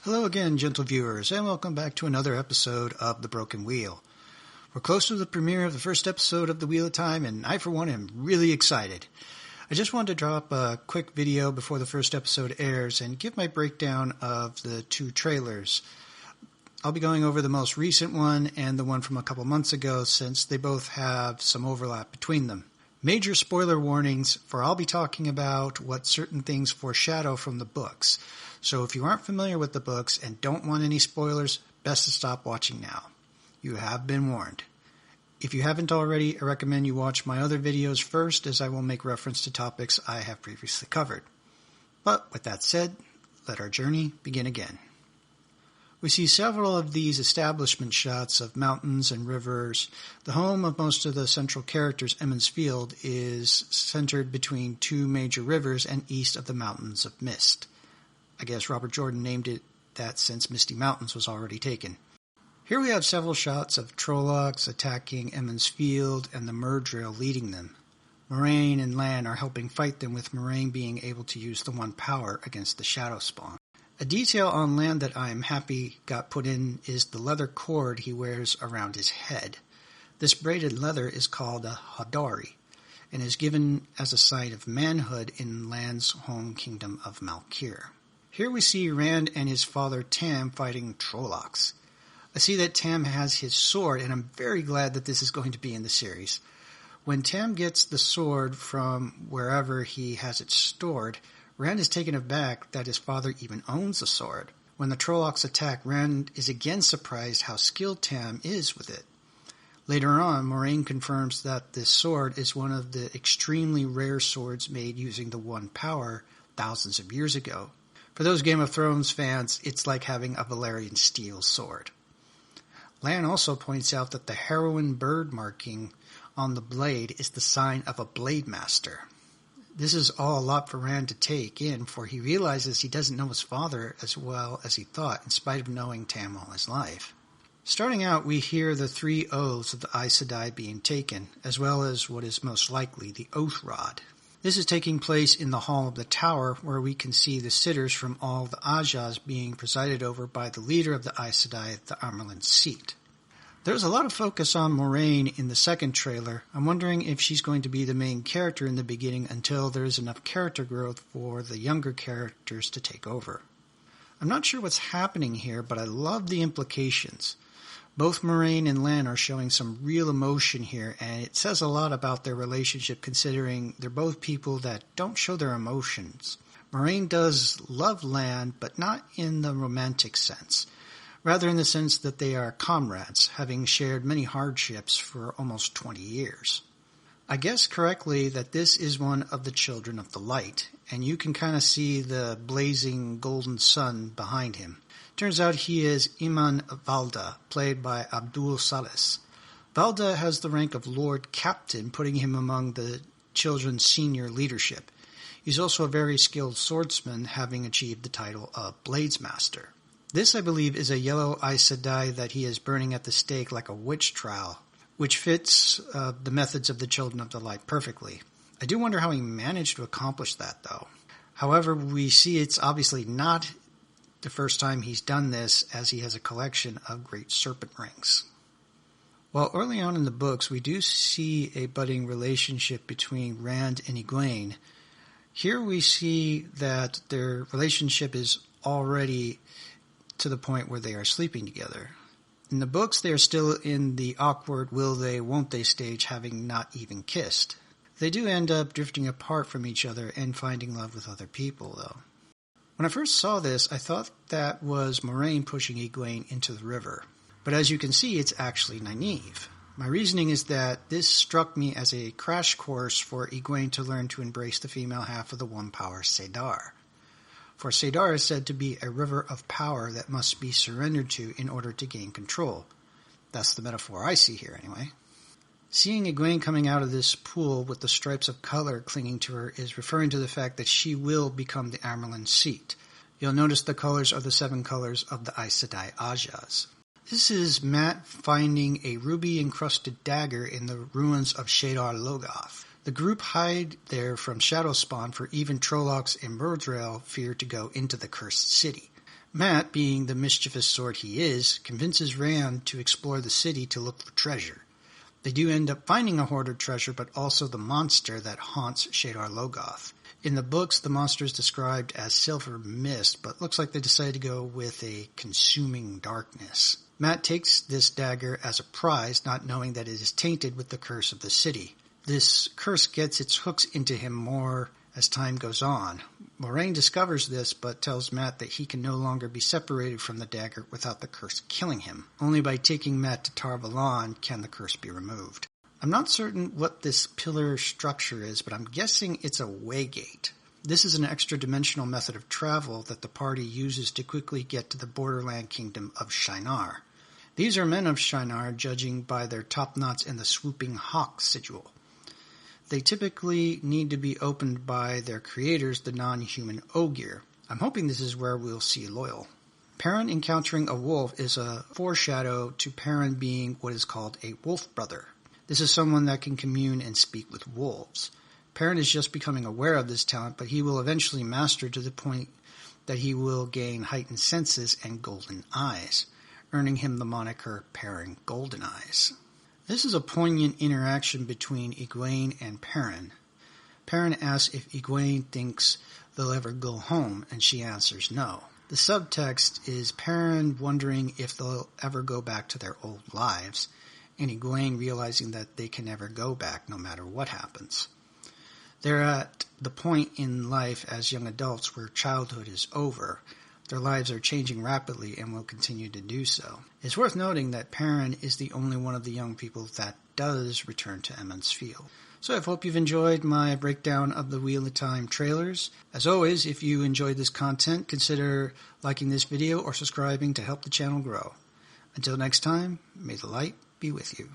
Hello again, gentle viewers, and welcome back to another episode of The Broken Wheel. We're close to the premiere of the first episode of The Wheel of Time, and I, for one, am really excited. I just wanted to drop a quick video before the first episode airs and give my breakdown of the two trailers. I'll be going over the most recent one and the one from a couple months ago, since they both have some overlap between them. Major spoiler warnings, for I'll be talking about what certain things foreshadow from the books. So if you aren't familiar with the books and don't want any spoilers, best to stop watching now. You have been warned. If you haven't already, I recommend you watch my other videos first, as I will make reference to topics I have previously covered. But with that said, let our journey begin again. We see several of these establishment shots of mountains and rivers. The home of most of the central characters, Emond's Field, is centered between two major rivers and east of the Mountains of Mist. I guess Robert Jordan named it that since Misty Mountains was already taken. Here we have several shots of Trollocs attacking Emond's Field and the Myrddraal leading them. Moiraine and Lan are helping fight them, with Moiraine being able to use the One Power against the Shadow Spawn. A detail on Lan that I am happy got put in is the leather cord he wears around his head. This braided leather is called a hadari, and is given as a sign of manhood in Lan's home kingdom of Malkir. Here we see Rand and his father Tam fighting Trollocs. I see that Tam has his sword, and I'm very glad that this is going to be in the series. When Tam gets the sword from wherever he has it stored, Rand is taken aback that his father even owns a sword. When the Trollocs attack, Rand is again surprised how skilled Tam is with it. Later on, Moiraine confirms that this sword is one of the extremely rare swords made using the One Power thousands of years ago. For those Game of Thrones fans, it's like having a Valyrian steel sword. Lan also points out that the heroine bird marking on the blade is the sign of a blade master. This is all a lot for Rand to take in, for he realizes he doesn't know his father as well as he thought, in spite of knowing Tam all his life. Starting out, we hear the 3 oaths of the Aes Sedai being taken, as well as what is most likely the Oath Rod. This is taking place in the Hall of the Tower, where we can see the sitters from all the Ajahs being presided over by the leader of the Aes Sedai at the Amyrlin seat. There's a lot of focus on Moiraine in the second trailer. I'm wondering if she's going to be the main character in the beginning until there's enough character growth for the younger characters to take over. I'm not sure what's happening here, but I love the implications. Both Moiraine and Lan are showing some real emotion here, and it says a lot about their relationship, considering they're both people that don't show their emotions. Moiraine does love Lan, but not in the romantic sense, rather in the sense that they are comrades, having shared many hardships for almost 20 years. I guess correctly that this is one of the Children of the Light, and you can kind of see the blazing golden sun behind him. Turns out he is Eman Valda, played by Abdul Salis. Valda has the rank of Lord Captain, putting him among the children's senior leadership. He's also a very skilled swordsman, having achieved the title of Bladesmaster. This, I believe, is a yellow Aes Sedai that he is burning at the stake like a witch trial, which fits the methods of the Children of the Light perfectly. I do wonder how he managed to accomplish that, though. However, we see it's obviously not the first time he's done this, as he has a collection of great serpent rings. While early on in the books we do see a budding relationship between Rand and Egwene, here we see that their relationship is already to the point where they are sleeping together. In the books, they are still in the awkward will they, won't they stage, having not even kissed. They do end up drifting apart from each other and finding love with other people, though. When I first saw this, I thought that was Moiraine pushing Egwene into the river. But as you can see, it's actually Nynaeve. My reasoning is that this struck me as a crash course for Egwene to learn to embrace the female half of the One Power Saidar. For Saidar is said to be a river of power that must be surrendered to in order to gain control. That's the metaphor I see here, anyway. Seeing Egwene coming out of this pool with the stripes of color clinging to her is referring to the fact that she will become the Amyrlin seat. You'll notice the colors are the 7 colors of the Aes Sedai Ajahs. This is Mat finding a ruby-encrusted dagger in the ruins of Shadar Logoth. The group hide there from Shadowspawn, for even Trollocs and Myrddraal fear to go into the cursed city. Matt, being the mischievous sort he is, convinces Rand to explore the city to look for treasure. They do end up finding a hoarded treasure, but also the monster that haunts Shadar Logoth. In the books, the monster is described as silver mist, but looks like they decided to go with a consuming darkness. Matt takes this dagger as a prize, not knowing that it is tainted with the curse of the city. This curse gets its hooks into him more as time goes on. Moiraine discovers this, but tells Matt that he can no longer be separated from the dagger without the curse killing him. Only by taking Matt to Tar Valon can the curse be removed. I'm not certain what this pillar structure is, but I'm guessing it's a waygate. This is an extra-dimensional method of travel that the party uses to quickly get to the borderland kingdom of Shinar. These are men of Shinar, judging by their top knots and the swooping hawk sigil. They typically need to be opened by their creators, the non-human Ogier. I'm hoping this is where we'll see Loial. Perrin encountering a wolf is a foreshadow to Perrin being what is called a wolf brother. This is someone that can commune and speak with wolves. Perrin is just becoming aware of this talent, but he will eventually master to the point that he will gain heightened senses and golden eyes, earning him the moniker Perrin Golden Eyes. This is a poignant interaction between Egwene and Perrin. Perrin asks if Egwene thinks they'll ever go home, and she answers no. The subtext is Perrin wondering if they'll ever go back to their old lives, and Egwene realizing that they can never go back no matter what happens. They're at the point in life as young adults where childhood is over. Their lives are changing rapidly and will continue to do so. It's worth noting that Perrin is the only one of the young people that does return to Emond's Field. So I hope you've enjoyed my breakdown of the Wheel of Time trailers. As always, if you enjoyed this content, consider liking this video or subscribing to help the channel grow. Until next time, may the light be with you.